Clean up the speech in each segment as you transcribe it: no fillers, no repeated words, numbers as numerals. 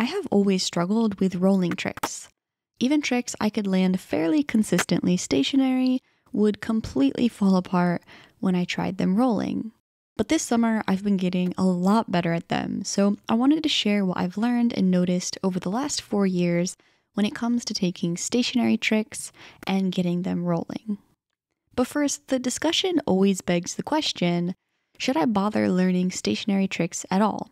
I have always struggled with rolling tricks. Even tricks I could land fairly consistently stationary would completely fall apart when I tried them rolling. But this summer, I've been getting a lot better at them, so I wanted to share what I've learned and noticed over the last 4 years when it comes to taking stationary tricks and getting them rolling. But first, the discussion always begs the question, should I bother learning stationary tricks at all?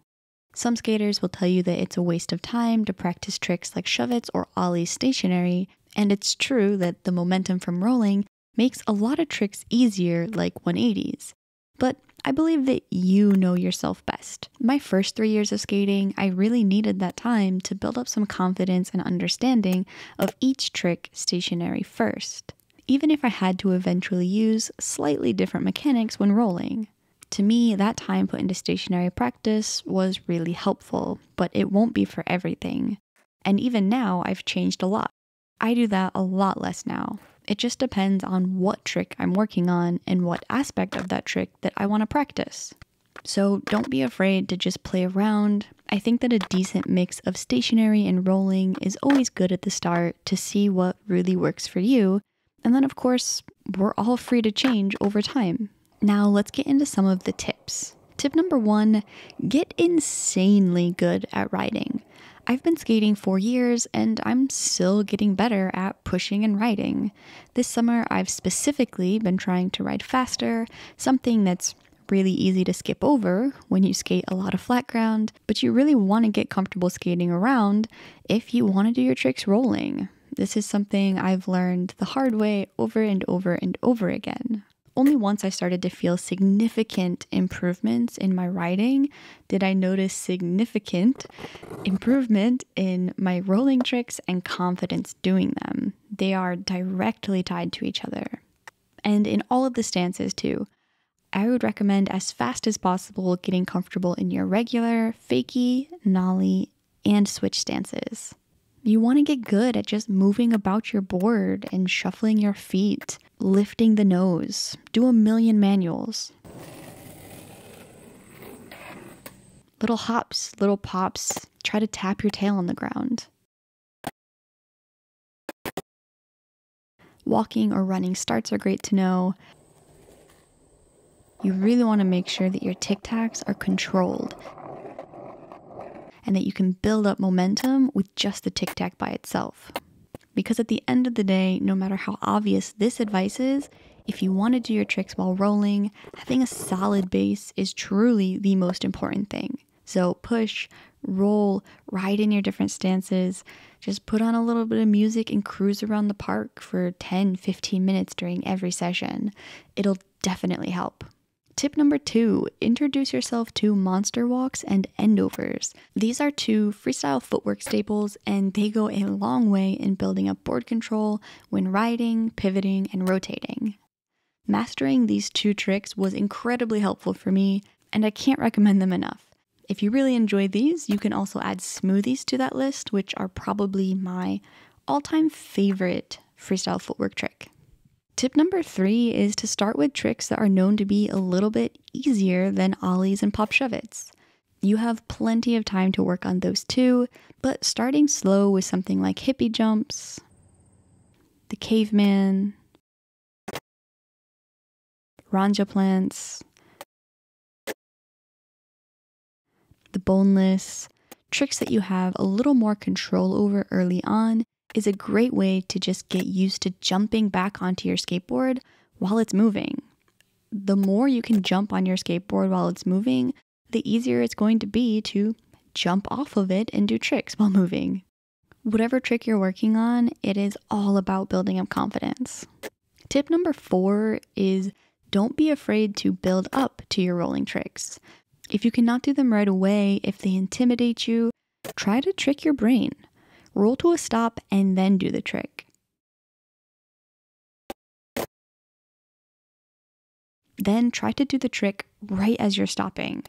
Some skaters will tell you that it's a waste of time to practice tricks like shove-its or ollies stationary, and it's true that the momentum from rolling makes a lot of tricks easier, like 180s. But I believe that you know yourself best. My first 3 years of skating, I really needed that time to build up some confidence and understanding of each trick stationary first, even if I had to eventually use slightly different mechanics when rolling. To me, that time put into stationary practice was really helpful, but it won't be for everything. And even now, I've changed a lot. I do that a lot less now. It just depends on what trick I'm working on and what aspect of that trick that I want to practice. So don't be afraid to just play around. I think that a decent mix of stationary and rolling is always good at the start to see what really works for you. And then, of course, we're all free to change over time. Now let's get into some of the tips. Tip number 1, get insanely good at riding. I've been skating 4 years and I'm still getting better at pushing and riding. This summer I've specifically been trying to ride faster, something that's really easy to skip over when you skate a lot of flat ground, but you really want to get comfortable skating around if you want to do your tricks rolling. This is something I've learned the hard way over and over and over again. Only once I started to feel significant improvements in my riding did I notice significant improvement in my rolling tricks and confidence doing them. They are directly tied to each other. And in all of the stances too, I would recommend as fast as possible getting comfortable in your regular, fakie, nollie, and switch stances. You want to get good at just moving about your board and shuffling your feet, lifting the nose. Do a million manuals. Little hops, little pops. Try to tap your tail on the ground. Walking or running starts are great to know. You really want to make sure that your tic-tacs are controlled and that you can build up momentum with just the tic-tac by itself. Because at the end of the day, no matter how obvious this advice is, if you want to do your tricks while rolling, having a solid base is truly the most important thing. So push, roll, ride in your different stances, just put on a little bit of music and cruise around the park for 10-15 minutes during every session. It'll definitely help. Tip number 2, introduce yourself to monster walks and endovers. These are 2 freestyle footwork staples and they go a long way in building up board control when riding, pivoting, and rotating. Mastering these 2 tricks was incredibly helpful for me and I can't recommend them enough. If you really enjoy these, you can also add smoothies to that list, which are probably my all-time favorite freestyle footwork trick. Tip number 3 is to start with tricks that are known to be a little bit easier than ollies and pop shove-its. You have plenty of time to work on those too, but starting slow with something like hippie jumps, the caveman, ranja plants, the boneless, tricks that you have a little more control over early on is a great way to just get used to jumping back onto your skateboard while it's moving. The more you can jump on your skateboard while it's moving, the easier it's going to be to jump off of it and do tricks while moving. Whatever trick you're working on, it is all about building up confidence. Tip number 4 is don't be afraid to build up to your rolling tricks. If you cannot do them right away, if they intimidate you, try to trick your brain. Roll to a stop and then do the trick. Then try to do the trick right as you're stopping.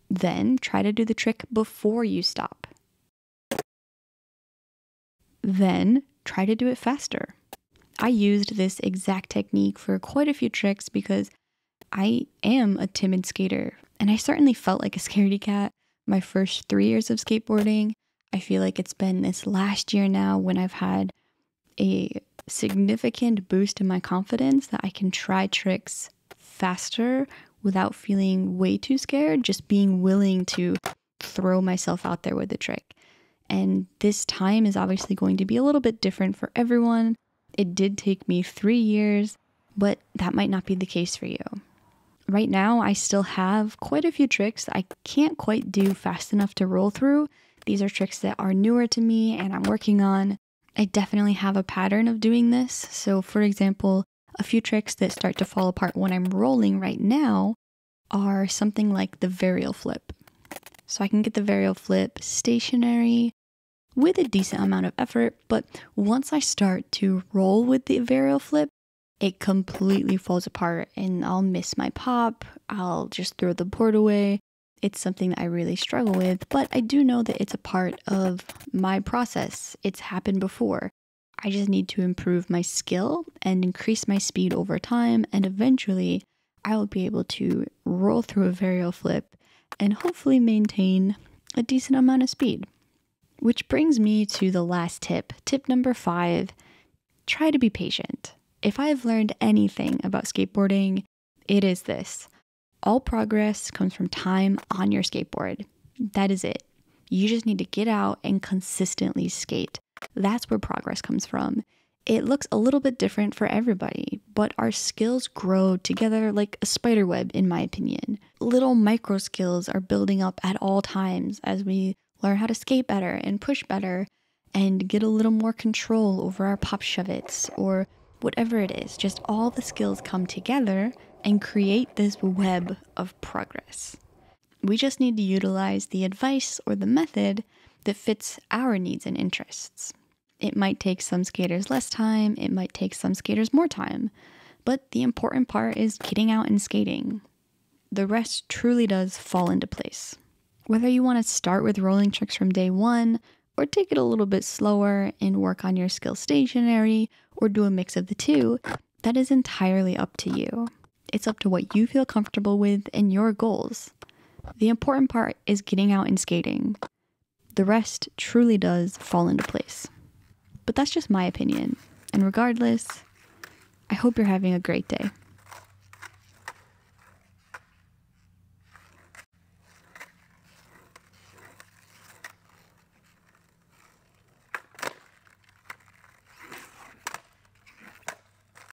Then try to do the trick before you stop. Then try to do it faster. I used this exact technique for quite a few tricks because I am a timid skater and I certainly felt like a scaredy cat, my first 3 years of skateboarding. I feel like it's been this last year now when I've had a significant boost in my confidence that I can try tricks faster without feeling way too scared, just being willing to throw myself out there with the trick. And this time is obviously going to be a little bit different for everyone. It did take me 3 years, but that might not be the case for you. Right now, I still have quite a few tricks I can't quite do fast enough to roll through. These are tricks that are newer to me and I'm working on. I definitely have a pattern of doing this. So for example, a few tricks that start to fall apart when I'm rolling right now are something like the varial flip. So I can get the varial flip stationary with a decent amount of effort, but once I start to roll with the varial flip, it completely falls apart and I'll miss my pop. I'll just throw the board away. It's something that I really struggle with, but I do know that it's a part of my process. It's happened before. I just need to improve my skill and increase my speed over time, and eventually I will be able to roll through a varial flip and hopefully maintain a decent amount of speed. Which brings me to the last tip. Tip number 5, try to be patient. If I've learned anything about skateboarding, it is this. All progress comes from time on your skateboard. That is it. You just need to get out and consistently skate. That's where progress comes from. It looks a little bit different for everybody, but our skills grow together like a spider web, in my opinion. Little micro skills are building up at all times as we learn how to skate better and push better and get a little more control over our pop shove-its or whatever it is. Just all the skills come together and create this web of progress. We just need to utilize the advice or the method that fits our needs and interests. It might take some skaters less time, it might take some skaters more time, but the important part is getting out and skating. The rest truly does fall into place. Whether you want to start with rolling tricks from day one, or take it a little bit slower and work on your skill stationary, or do a mix of the two, that is entirely up to you. It's up to what you feel comfortable with and your goals. The important part is getting out and skating. The rest truly does fall into place. But that's just my opinion. And regardless, I hope you're having a great day.